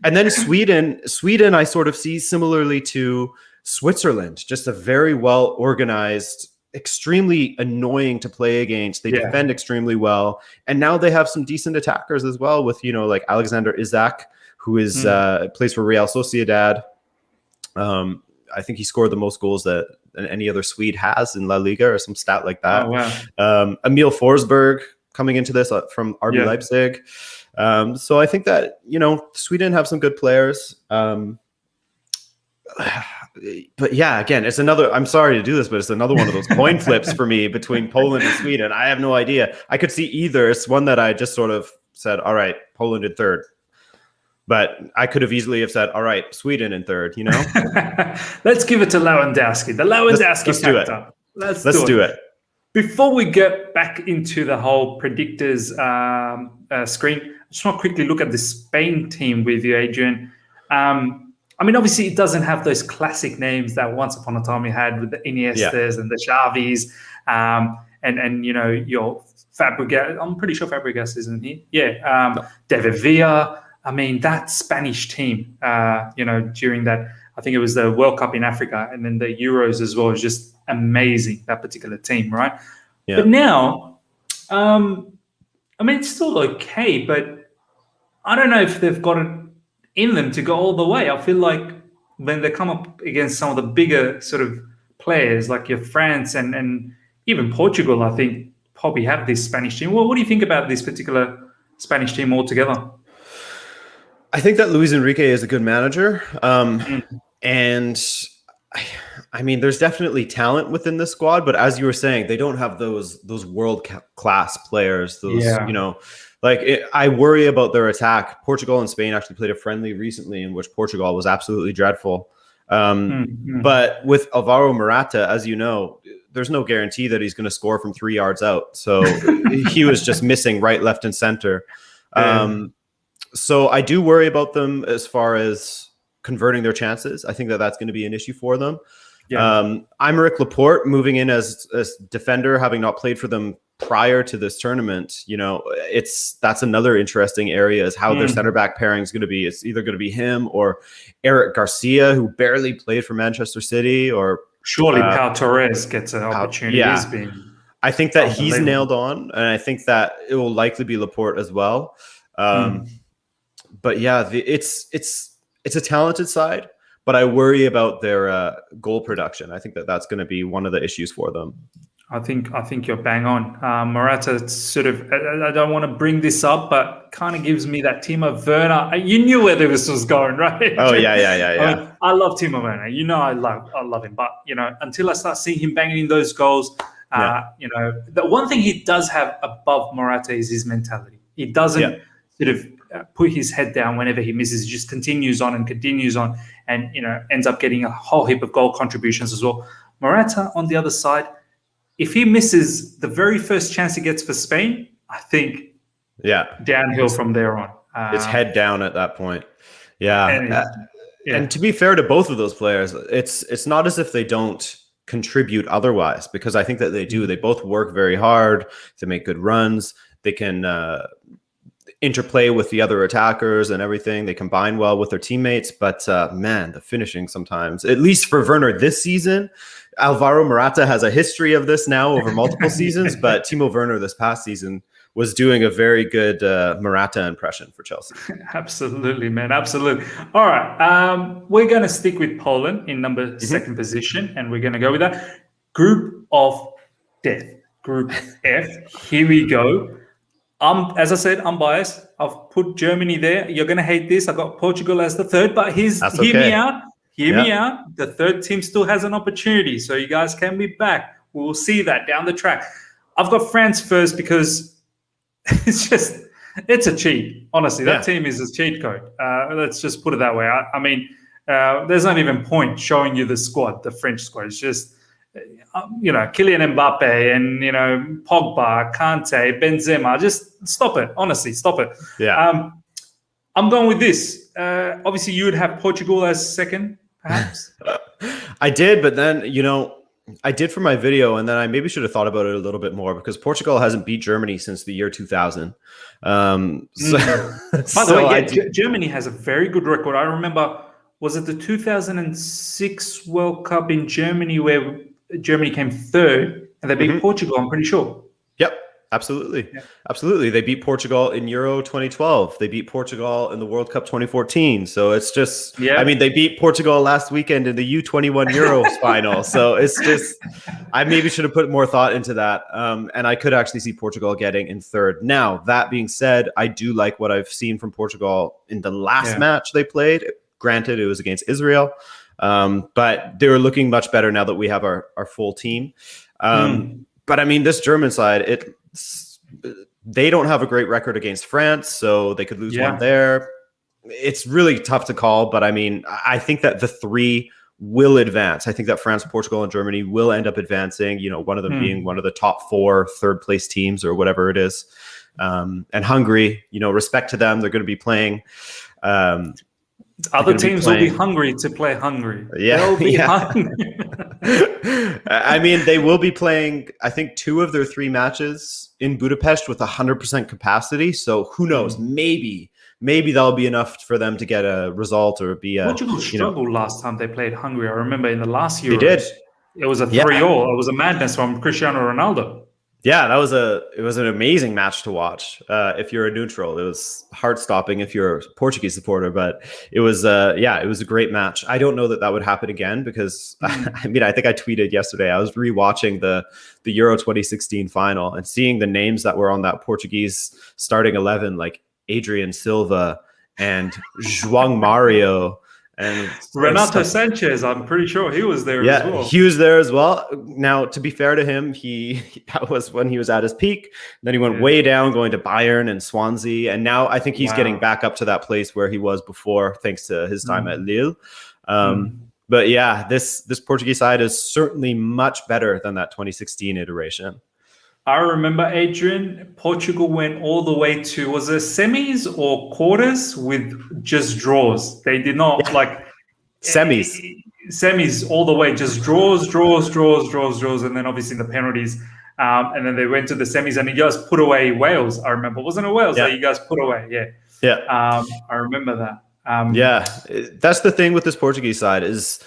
and then Sweden, I sort of see similarly to Switzerland, just a very well organized, extremely annoying to play against. They defend extremely well, and now they have some decent attackers as well. With, you know, like Alexander Isak, who is plays for Real Sociedad. I think he scored the most goals that any other Swede has in La Liga, or some stat like that. Oh, wow. Emil Forsberg coming into this from RB Yeah. Leipzig. So I think that, Sweden have some good players. But yeah, again, it's another, I'm sorry to do this, but it's another one of those coin flips for me between Poland and Sweden. I have no idea. I could see either. It's one that I just sort of said, all right, Poland in third. But I could have easily have said, all right, Sweden in third, Let's give it to Lewandowski. The Lewandowski let's do it. factor. Let's do it. Before we get back into the whole predictors screen, I just want to quickly look at the Spain team with you, Adrian. I mean, obviously, it doesn't have those classic names that once upon a time we had with the Iniestas and the Xavis, and your Fabregas. I'm pretty sure Fabregas isn't here. Yeah, David Villa. I mean, that Spanish team, during that, I think it was the World Cup in Africa and then the Euros as well, is just amazing, that particular team, right? Yeah. But now, I mean, it's still okay, but I don't know if they've got it in them to go all the way. I feel like when they come up against some of the bigger sort of players like your France and even Portugal, I think probably have this Spanish team. Well, what do you think about this particular Spanish team altogether? I think that Luis Enrique is a good manager. And I mean, there's definitely talent within the squad, but as you were saying, they don't have those world class players. I worry about their attack. Portugal and Spain actually played a friendly recently in which Portugal was absolutely dreadful. But with Alvaro Morata, as you know, there's no guarantee that he's going to score from 3 yards out. So he was just missing right, left, and center. So I do worry about them as far as converting their chances. I think that that's going to be an issue for them. Aymeric Laporte moving in as defender, having not played for them prior to this tournament, that's another interesting area is how their center back pairing is going to be. It's either going to be him or Eric Garcia, who barely played for Manchester City, or surely Pau Torres gets an opportunity. I think that he's nailed on, and I think that it will likely be Laporte as well. But yeah, it's a talented side, but I worry about their goal production. I think that that's going to be one of the issues for them. I think you're bang on. Morata sort of, I don't want to bring this up, but kind of gives me that Timo Werner. You knew where this was going, right? Oh, yeah. I love Timo Werner. I love him. But, until I start seeing him banging in those goals, the one thing he does have above Morata is his mentality. He doesn't sort of put his head down whenever he misses. He just continues on and, ends up getting a whole heap of goal contributions as well. Morata, on the other side, if he misses the very first chance he gets for Spain, I think downhill from there on. It's head down at that point. And to be fair to both of those players, it's not as if they don't contribute otherwise, because I think that they do. They both work very hard. They make good runs. They can interplay with the other attackers and everything. They combine well with their teammates. But man, the finishing sometimes, at least for Werner this season, Alvaro Morata has a history of this now over multiple seasons, but Timo Werner this past season was doing a very good Morata impression for Chelsea. Absolutely, man. Absolutely. All right. We're going to stick with Poland in second position, and we're going to go with that. Group of death. Group F. Here we go. As I said, I'm biased. I've put Germany there. You're going to hate this. I got Portugal as the third, but hear me out. Hear me out. The third team still has an opportunity, so you guys can be back. We'll see that down the track. I've got France first because it's a cheat. Honestly, that team is a cheat code. Let's just put it that way. I mean, there's not even point showing you the squad, the French squad. It's just, Kylian Mbappe and, Pogba, Kante, Benzema. Just stop it. Honestly, stop it. Yeah. I'm going with this. Obviously, you would have Portugal as second, perhaps. I did, but then, I did for my video, and then I maybe should have thought about it a little bit more, because Portugal hasn't beat Germany since the year 2000. By the way, Germany has a very good record. I remember, was it the 2006 World Cup in Germany where Germany came third and they beat Portugal, I'm pretty sure. Yep. Absolutely. Yeah. Absolutely. They beat Portugal in Euro 2012. They beat Portugal in the World Cup 2014. So it's just, Yeah. I mean, they beat Portugal last weekend in the U21 Euros final. So it's just, I maybe should have put more thought into that. And I could actually see Portugal getting in third. Now, that being said, I do like what I've seen from Portugal in the last match they played. Granted, it was against Israel, but they were looking much better now that we have our full team. But I mean, this German side, they don't have a great record against France, so they could lose one there. It's really tough to call, but I mean, I think that the three will advance. I think that France, Portugal, and Germany will end up advancing, you know, one of them being one of the top 4 third place teams or whatever it is. And Hungary, you know, respect to them. They're going to be playing. Other teams will be hungry to play Hungary. They'll be hungry. I mean, they will be playing, I think, 2 of their 3 matches in Budapest with 100% capacity. So who knows? Maybe that'll be enough for them to get a result or be a. Portugal struggled last time they played Hungary. I remember in the last Euros. They did. It was a 3-all. It was a madness from Cristiano Ronaldo. Yeah, it was an amazing match to watch. If you're a neutral, it was heart-stopping if you're a Portuguese supporter, but it was it was a great match. I don't know that would happen again because I mean, I think I tweeted yesterday. I was rewatching the Euro 2016 final and seeing the names that were on that Portuguese starting 11, like Adrian Silva and João Mario. And Renato Sanchez, I'm pretty sure he was there as well. He was there as well. Now, to be fair to him, that was when he was at his peak. Then he went way down, going to Bayern and Swansea. And now I think he's getting back up to that place where he was before, thanks to his time at Lille. But yeah, this Portuguese side is certainly much better than that 2016 iteration. I remember, Adrian, Portugal went all the way to, was it semis or quarters with just draws? They did not semis all the way, just draws, and then obviously the penalties. And then they went to the semis and you guys put away Wales. I remember, wasn't it Wales that you guys put away? I remember that. That's the thing with this Portuguese side is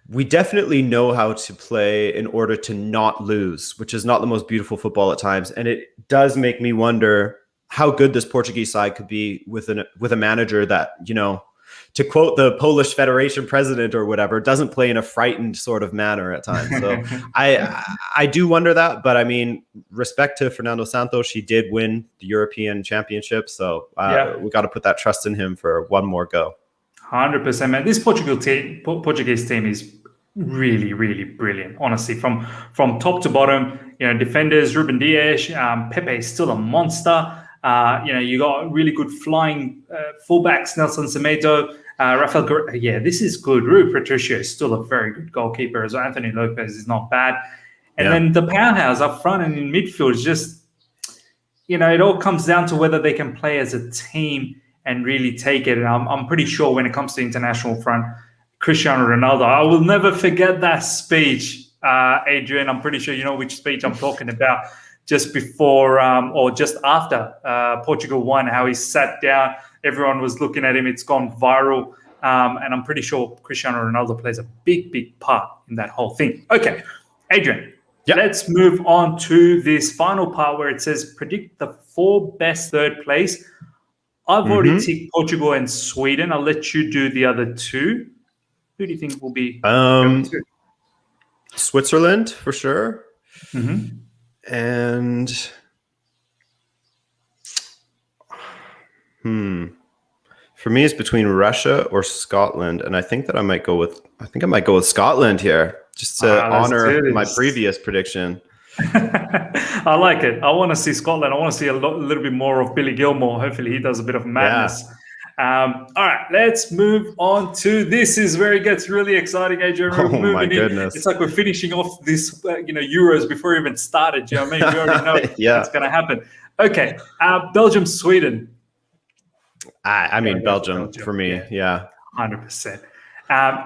we definitely know how to play in order to not lose, which is not the most beautiful football at times. And it does make me wonder how good this Portuguese side could be with a manager that, you know, to quote the Polish Federation president or whatever, doesn't play in a frightened sort of manner at times. So I do wonder that. But I mean, respect to Fernando Santos. He did win the European Championship. So we got to put that trust in him for one more go. 100%, man. This Portuguese team is really, really brilliant. Honestly, from top to bottom, you know, defenders, Ruben Dias, Pepe is still a monster. You know, you got really good flying fullbacks, Nelson Semedo, Rafael. This is good. Rui Patricio is still a very good goalkeeper as well. Anthony Lopez is not bad. And then the powerhouse up front and in midfield is just, you know, it all comes down to whether they can play as a team and really take it. And I'm pretty sure when it comes to international front, Cristiano Ronaldo, I will never forget that speech, Adrian. I'm pretty sure you know which speech I'm talking about. Just before or just after Portugal won, how he sat down, everyone was looking at him. It's gone viral. And I'm pretty sure Cristiano Ronaldo plays a big, big part in that whole thing. Okay, Adrian, let's move on to this final part where it says predict the 4 best third place. I've already ticked Portugal and Sweden. I'll let you do the other 2. Who do you think will be Switzerland for sure. And for me, it's between Russia or Scotland, and I think that I might go with Scotland here, just to honor my previous prediction. I like it. I want to see Scotland. I want to see a little bit more of Billy Gilmore. Hopefully, he does a bit of madness. All right, let's move on to this. Is where it gets really exciting, Adrian. Oh my goodness! It's like we're finishing off this, Euros before we even started. Do you know what I mean? We already know what's going to happen. Okay, Belgium, Sweden. I mean, Belgium for me. 100%.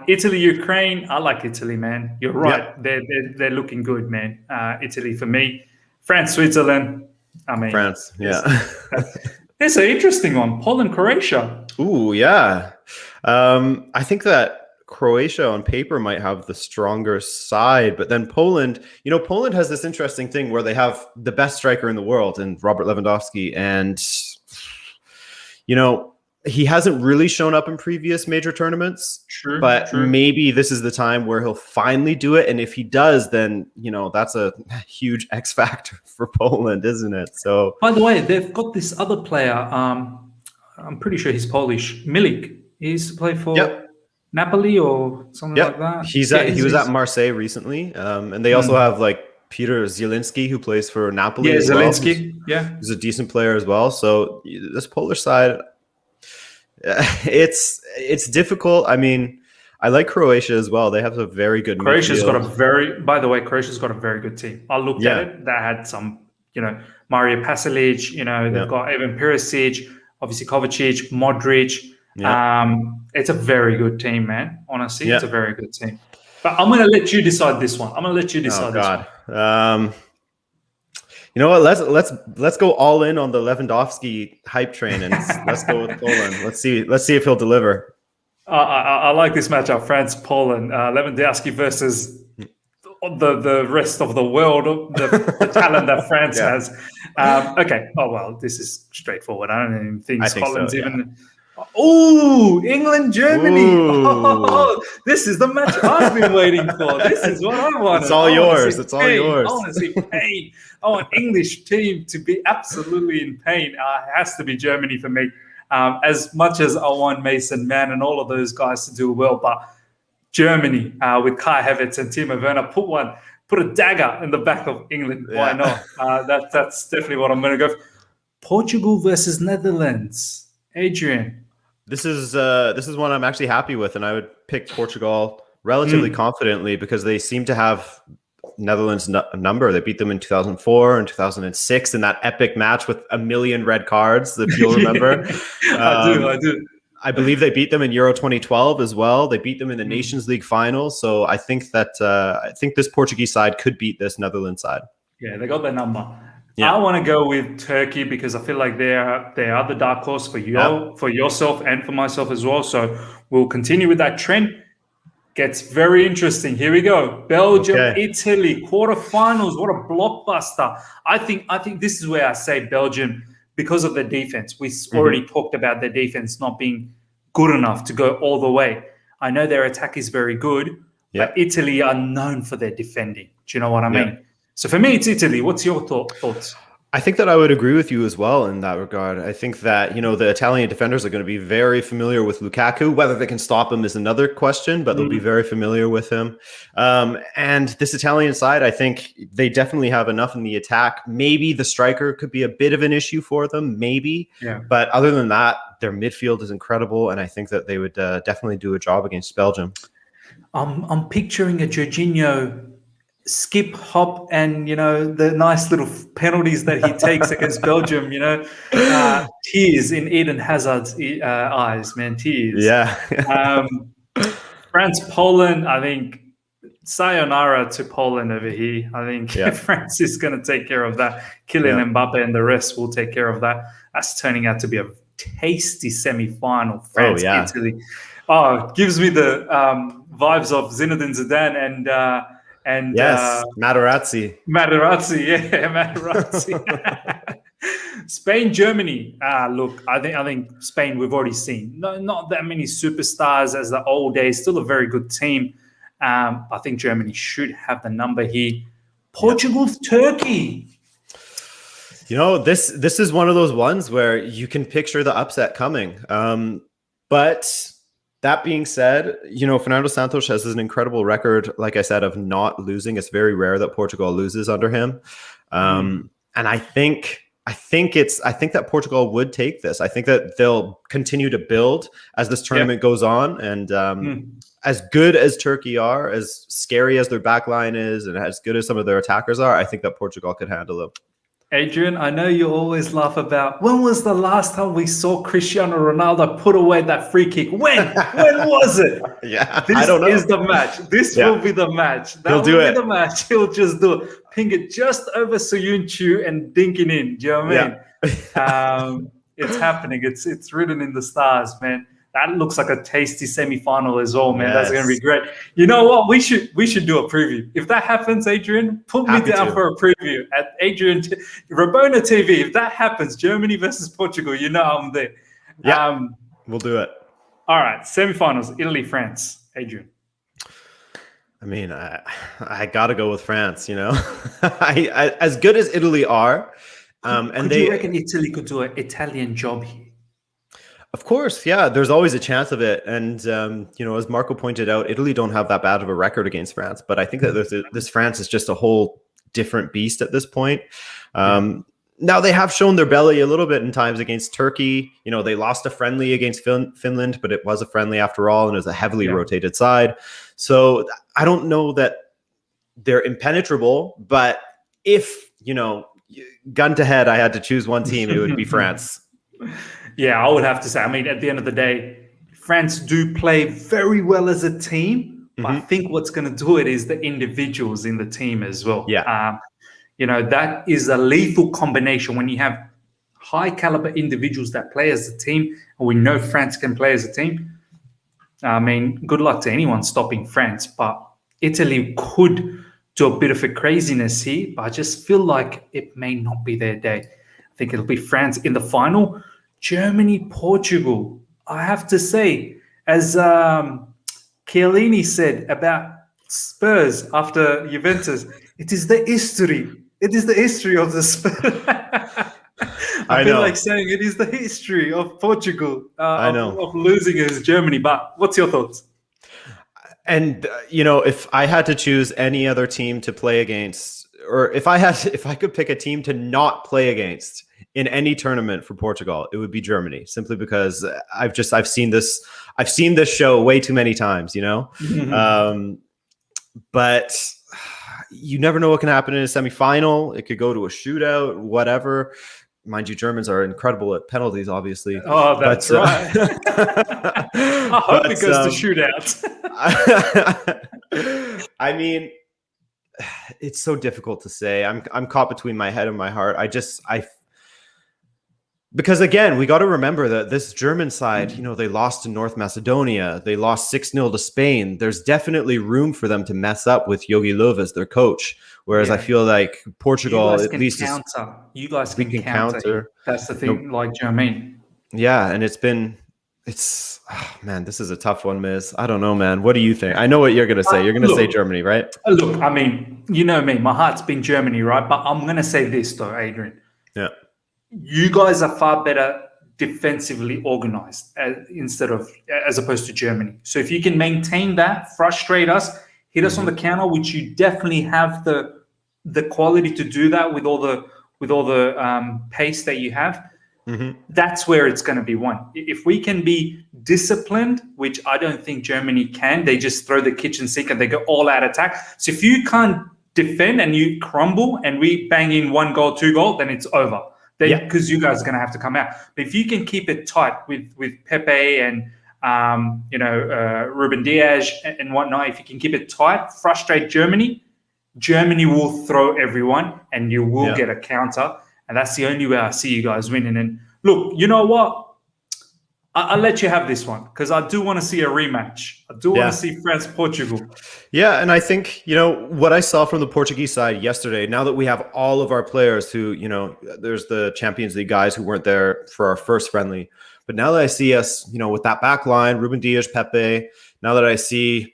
Italy, Ukraine. I like Italy, man. You're right. They're looking good, man. Italy for me. France, Switzerland. I mean, France. It's an interesting one. Poland, Croatia. Ooh, yeah. I think that Croatia on paper might have the stronger side, but then Poland, Poland has this interesting thing where they have the best striker in the world in Robert Lewandowski, and he hasn't really shown up in previous major tournaments. But maybe this is the time where he'll finally do it, and if he does, then that's a huge X factor for Poland, isn't it? So, by the way, they've got this other player. I'm pretty sure he's Polish. Milik. He used to play for Napoli or something like that. He was at Marseille recently, and they also have like Peter Zielinski, who plays for Napoli. Yeah, as Zielinski. Well. He's a decent player as well. So this Polish side, it's difficult. I mean, I like Croatia as well. They have a very good. Croatia's got a very good team. I looked at it. They had some, Mario Pasalic. They've got Ivan Perisic, obviously Kovacic, Modric. Yeah. It's a very good team, man. Honestly, it's a very good team. But I'm going to let you decide this one. This one. You know what? Let's go all in on the Lewandowski hype train, and let's go with Poland. Let's see if he'll deliver. I like this matchup: France-Poland. Lewandowski versus the rest of the world, the talent that France has. Okay. Oh well, this is straightforward. I don't even think Scotland's even. Oh, England, Germany. Oh, this is the match I've been waiting for. This is what I want. It's all yours. It's all yours. I want to see pain. I want English team to be absolutely in pain. It has to be Germany for me. As much as I want Mason Mann and all of those guys to do well, but Germany with Kai Havertz and Timo Werner put a dagger in the back of England. Why not? That's definitely what I'm going to go for. Portugal versus Netherlands. Adrian. This is one I'm actually happy with, and I would pick Portugal relatively confidently because they seem to have Netherlands' number. They beat them in 2004 and 2006 in that epic match with a million red cards, if you'll remember. I do. I believe they beat them in Euro 2012 as well. They beat them in the Nations League final. So I think this Portuguese side could beat this Netherlands side. Yeah, they got their number. Yeah. I want to go with Turkey because I feel like they are the dark horse for yourself and for myself as well. So we'll continue with that trend. Gets very interesting. Here we go. Belgium, Italy, quarterfinals. What a blockbuster. I think this is where I say Belgium because of their defense. We already talked about their defense not being good enough to go all the way. I know their attack is very good, but Italy are known for their defending. Do you know what I mean? So for me, it's Italy. What's your thoughts? I think that I would agree with you as well in that regard. I think that, the Italian defenders are going to be very familiar with Lukaku. Whether they can stop him is another question, but they'll be very familiar with him. And this Italian side, I think they definitely have enough in the attack. Maybe the striker could be a bit of an issue for them, maybe. Yeah. But other than that, their midfield is incredible, and I think that they would definitely do a job against Belgium. I'm picturing a Jorginho skip, hop, and the nice little penalties that he takes against Belgium. Tears in Eden Hazard's eyes, man. Tears. Yeah. France, Poland. I think sayonara to Poland over here. I think France is going to take care of that. Kylian Mbappe and the rest will take care of that. That's turning out to be a tasty semi-final. France, Italy. Oh, it gives me the vibes of Zinedine Zidane and Materazzi. Spain, Germany. Look, I think Spain we've already seen. Not that many superstars as the old days. Still a very good team. I think Germany should have the number here. Portugal, Turkey. This is one of those ones where you can picture the upset coming. But that being said, Fernando Santos has an incredible record, like I said, of not losing. It's very rare that Portugal loses under him. And I think that Portugal would take this. I think that they'll continue to build as this tournament goes on. And as good as Turkey are, as scary as their back line is, and as good as some of their attackers are, I think that Portugal could handle them. Adrian, I know you always laugh about when was the last time we saw Cristiano Ronaldo put away that free kick? When was it? I don't know. This is the match. This will be the match. He'll do it. The match. He'll just do it. Ping it just over Soyuncu and dink it in. Do you know what I mean? It's happening. It's written in the stars, man. That looks like a tasty semi-final as well, man. That's going to be Yes. great. You know what? We should do a preview. If that happens, Adrian, put me Happy down to. for a preview at Adrian Rabona TV. If that happens, Germany versus Portugal, you know I'm there. Yeah, we'll do it. All right, semi-finals, Italy, France. Adrian. I mean, I got to go with France. You know, I as good as Italy are, and Do you reckon Italy could do an Italian job here? Of course, yeah. There's always a chance of it, and you know, as Marco pointed out, Italy don't have that bad of a record against France, but I think that this France is just a whole different beast at this point. Now they have shown their belly a little bit in times against Turkey. You know, they lost a friendly against Finland, but it was a friendly after all, and it was a heavily rotated side. So I don't know that they're impenetrable, but if, you know, gun to head, I had to choose one team, it would be France. Yeah, I would have to say, I mean, at the end of the day, France do play very well as a team, but I think what's going to do it is the individuals in the team as well. Yeah. You know, that is a lethal combination when you have high caliber individuals that play as a team, and we know France can play as a team. I mean, good luck to anyone stopping France, but Italy could do a bit of a craziness here, but I just feel like it may not be their day. I think it'll be France in the final. Germany, Portugal. I have to say, as Chiellini said about Spurs after Juventus, it is the history. It is the history of the Spurs. I feel like saying it is the history of Portugal of losing against Germany. But what's your thoughts? And you know, if I had to choose any other team to play against, or if I could pick a team to not play against in any tournament for Portugal, it would be Germany, simply because I've seen this show way too many times, you know. But you never know what can happen in a semifinal. It could go to a shootout, whatever. Mind you, Germans are incredible at penalties, obviously. Oh, that's right. I hope it goes to shootouts. I mean, it's so difficult to say. I'm caught between my head and my heart. Because again, we got to remember that this German side, you know, they lost to North Macedonia. They lost 6-0 to Spain. There's definitely room for them to mess up with Jogi Löw as their coach. Whereas I feel like Portugal, at least, you guys can counter. That's the thing. Like, do you know what I mean? Yeah, and man, this is a tough one, Miz. I don't know, man. What do you think? I know what you're going to say. You're going to say Germany, right? Look, I mean, you know me. My heart's been Germany, right? But I'm going to say this, though, Adrian. Yeah. You guys are far better defensively organized as opposed to Germany. So if you can maintain that, frustrate us, hit us on the counter, which you definitely have the quality to do that with all the pace that you have. That's where it's going to be won. If we can be disciplined, which I don't think Germany can, they just throw the kitchen sink and they go all out attack. So if you can't defend and you crumble and we bang in 1 goal, 2 goal, then it's over. Because you guys are going to have to come out. But if you can keep it tight with Pepe and Ruben Diaz and whatnot, if you can keep it tight, frustrate Germany will throw everyone and you will get a counter. And that's the only way I see you guys winning. And look, you know what? I'll let you have this one because I do want to see a rematch. I do want to see France-Portugal. Yeah, and I think, you know, what I saw from the Portuguese side yesterday, now that we have all of our players who, you know, there's the Champions League guys who weren't there for our first friendly. But now that I see us, you know, with that back line, Ruben Dias, Pepe, now that I see,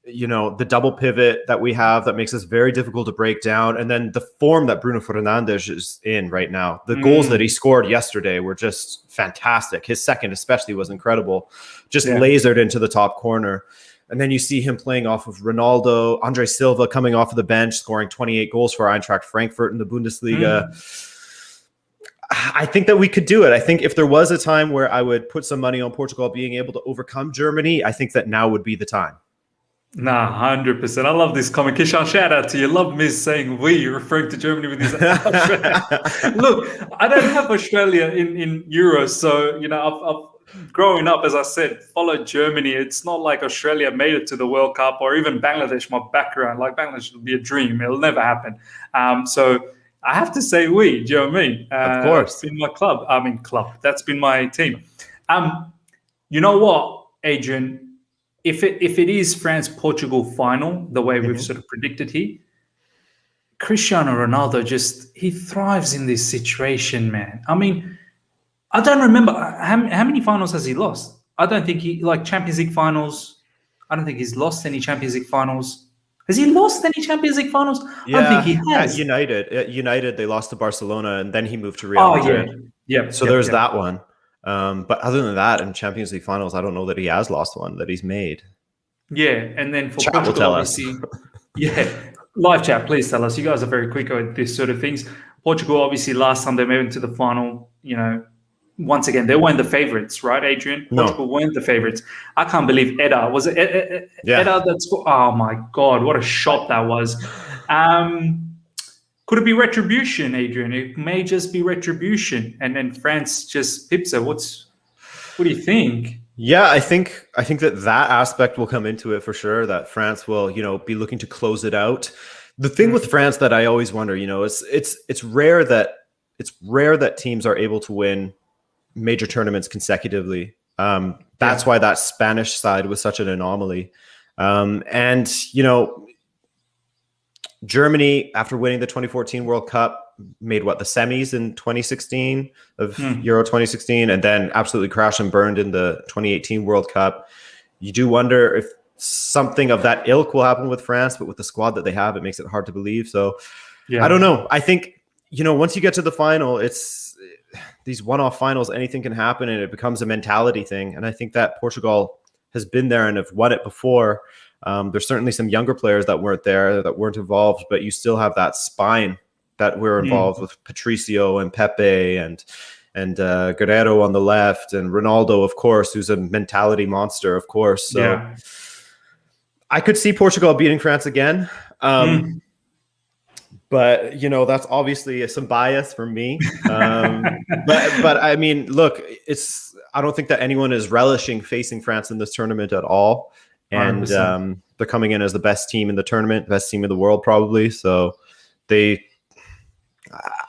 you know, the double pivot that we have that makes us very difficult to break down. And then the form that Bruno Fernandes is in right now. The goals that he scored yesterday were just fantastic. His second especially was incredible. Just lasered into the top corner. And then you see him playing off of Ronaldo, Andre Silva coming off of the bench, scoring 28 goals for Eintracht Frankfurt in the Bundesliga. I think that we could do it. I think if there was a time where I would put some money on Portugal being able to overcome Germany, I think that now would be the time. Nah, 100%. I love this comment. Kishan, shout out to you. Love Miz saying we, referring to Germany with his Look, I don't have Australia in Euros, so, you know, I've growing up, as I said, followed Germany. It's not like Australia made it to the World Cup or even Bangladesh, my background. Like, Bangladesh will be a dream. It'll never happen. So I have to say we, do you know what I mean? Of course. It's been my club. That's been my team. You know what, Adrian? If it is France-Portugal final, the way we've sort of predicted here, Cristiano Ronaldo he thrives in this situation, man. I mean, I don't remember how many finals has he lost. I don't think Champions League finals. I don't think he's lost any Champions League finals. Has he lost any Champions League finals? I don't think he has. At United, they lost to Barcelona, and then he moved to Real Oh Madrid. yeah. So there's that one. But other than that, in Champions League finals, I don't know that he has lost one that he's made. Yeah, and then for Chat Portugal, will tell us. Yeah, live chat, please tell us. You guys are very quick with this sort of things. Portugal, obviously, last time they made it to the final, once again, they weren't the favorites, right, Adrian? No. Portugal weren't the favorites. I can't believe Eda. Was it Yeah. Eda that scored? Oh, my God, what a shot that was. Could it be retribution, Adrian? It may just be retribution. And then France just pips it. What do you think? Yeah, I think that aspect will come into it for sure, that France will, be looking to close it out. The thing with France that I always wonder, it's rare that teams are able to win major tournaments consecutively. That's why that Spanish side was such an anomaly. And Germany, after winning the 2014 World Cup, made the semis in 2016 of Euro 2016, and then absolutely crashed and burned in the 2018 World Cup. You do wonder if something of that ilk will happen with France, but with the squad that they have, it makes it hard to believe. So I don't know. I think, once you get to the final, it's these one-off finals, anything can happen, and it becomes a mentality thing. And I think that Portugal has been there and have won it before. There's certainly some younger players that weren't there, that weren't involved, but you still have that spine that were involved with Patricio and Pepe and Guerrero on the left, and Ronaldo, of course, who's a mentality monster, of course. So I could see Portugal beating France again. But that's obviously some bias from me. But I mean, look, I don't think that anyone is relishing facing France in this tournament at all. And they're coming in as the best team in the tournament, best team in the world, probably. So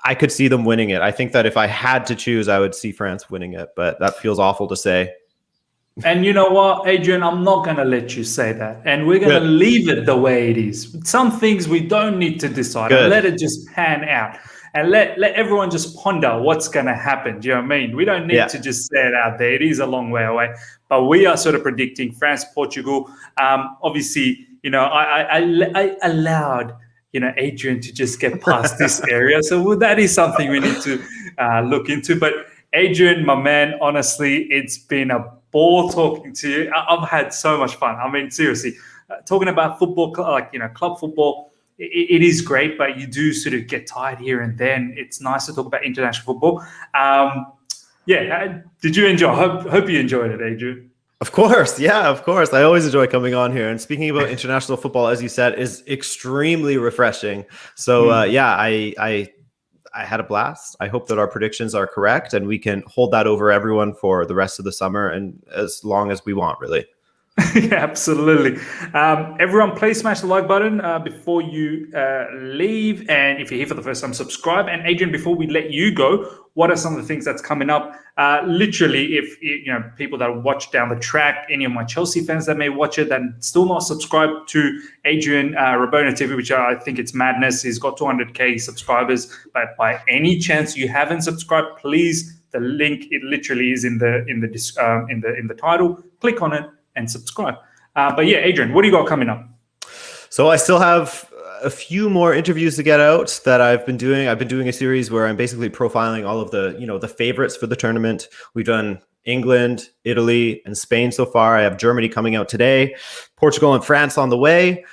I could see them winning it. I think that if I had to choose, I would see France winning it, but that feels awful to say. And you know what, Adrian, I'm not going to let you say that. And we're going to leave it the way it is. Some things we don't need to decide. And let it just pan out. And let everyone just ponder what's going to happen. Do you know what I mean? We don't need to just say it out there. It is a long way away. But we are sort of predicting France, Portugal. Obviously, I allowed Adrian to just get past this area. So that is something we need to look into. But Adrian, my man, honestly, it's been a ball talking to you. I've had so much fun. I mean, seriously, talking about football, club football, it is great, but you do sort of get tired here and then. It's nice to talk about international football. Did you enjoy? Hope you enjoyed it, Adrian. Of course. Yeah, of course. I always enjoy coming on here. And speaking about international football, as you said, is extremely refreshing. So, I had a blast. I hope that our predictions are correct and we can hold that over everyone for the rest of the summer and as long as we want, really. Yeah, absolutely. Everyone, please smash the like button before you leave. And if you're here for the first time, subscribe. And Adrian, before we let you go, what are some of the things that's coming up? Literally, if people that watch down the track, any of my Chelsea fans that may watch it and still not subscribed to Adrian Rabona TV, which I think it's madness. He's got 200K subscribers, but by any chance you haven't subscribed, please, the link, it literally is in the title. Click on it and subscribe. But yeah, Adrian, what do you got coming up? So I still have a few more interviews to get out that I've been doing. I've been doing a series where I'm basically profiling all of the favorites for the tournament. We've done England, Italy, and Spain so far. I have Germany coming out today, Portugal and France on the way.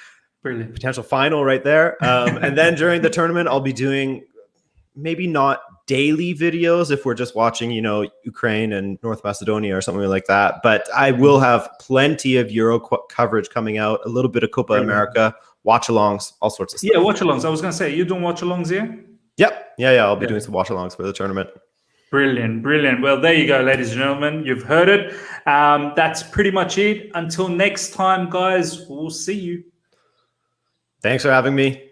Brilliant. Potential final right there. And then during the tournament, I'll be doing maybe not daily videos if we're just watching, Ukraine and North Macedonia or something like that. But I will have plenty of Euro coverage coming out, a little bit of Copa America, watch-alongs, all sorts of stuff. Yeah, watch-alongs. I was going to say, you doing watch-alongs here? Yep. Yeah. I'll be doing some watch-alongs for the tournament. Brilliant. Well, there you go, ladies and gentlemen. You've heard it. That's pretty much it. Until next time, guys, we'll see you. Thanks for having me.